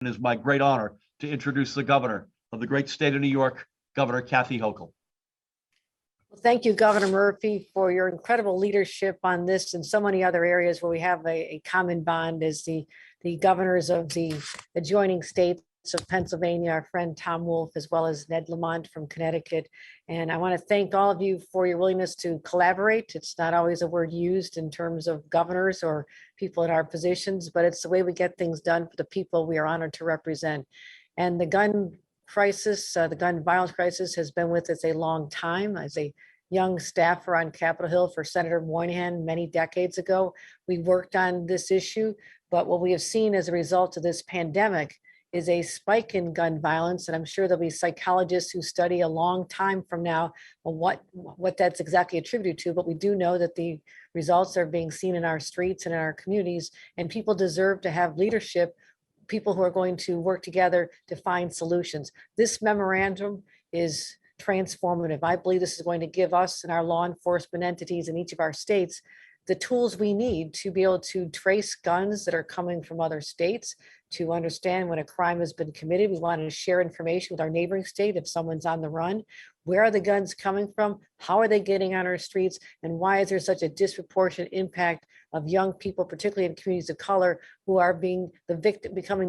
It is my great honor to introduce the governor of the great state of New York, Governor Kathy Hochul. Well, thank you, Governor Murphy, for your incredible leadership on this and so many other areas where we have a common bond as the governors of the adjoining states of Pennsylvania, our friend Tom Wolf, as well as Ned Lamont from Connecticut. And I want to thank all of you for your willingness to collaborate. It's not always a word used in terms of governors or people in our positions, but it's the way we get things done for the people we are honored to represent. And the gun crisis, the gun violence crisis has been with us a long time. As a young staffer on Capitol Hill for Senator Moynihan many decades ago, we worked on this issue. But what we have seen as a result of this pandemic is a spike in gun violence. And I'm sure there'll be psychologists who study a long time from now what that's exactly attributed to. But we do know that the results are being seen in our streets and in our communities, and people deserve to have leadership, people who are going to work together to find solutions. This memorandum is transformative. I believe this is going to give us and our law enforcement entities in each of our states the tools we need to be able to trace guns that are coming from other states, to understand when a crime has been committed. We want to share information with our neighboring state if someone's on the run. Where are the guns coming from? How are they getting on our streets? And why is there such a disproportionate impact of young people, particularly in communities of color, who are becoming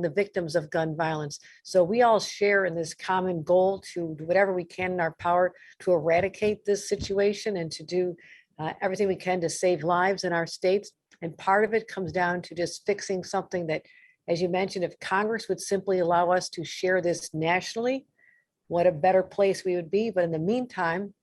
the victims of gun violence? So we all share in this common goal to do whatever we can in our power to eradicate this situation and to do everything we can to save lives in our states. And part of it comes down to just fixing something that, as you mentioned, if Congress would simply allow us to share this nationally, what a better place we would be. But in the meantime,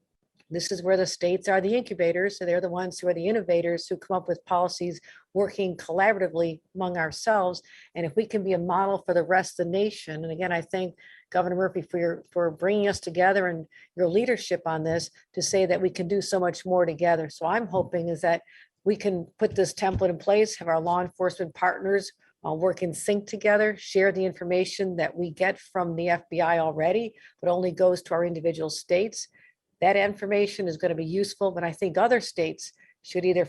this is where the states are the incubators. So they're the ones who are the innovators who come up with policies working collaboratively among ourselves. And if we can be a model for the rest of the nation, and again, I thank Governor Murphy for bringing us together and your leadership on this to say that we can do so much more together. So I'm hoping is that we can put this template in place, have our law enforcement partners work in sync together, share the information that we get from the FBI already, but only goes to our individual states. That information is going to be useful, but I think other states should either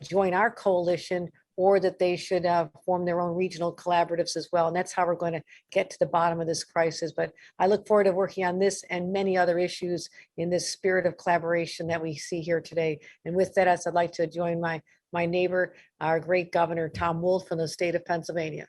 join our coalition, or that they should form their own regional collaboratives as well. And that's how we're going to get to the bottom of this crisis. But I look forward to working on this and many other issues in this spirit of collaboration that we see here today. And with that, I'd like to join my neighbor, our great Governor Tom Wolf from the state of Pennsylvania.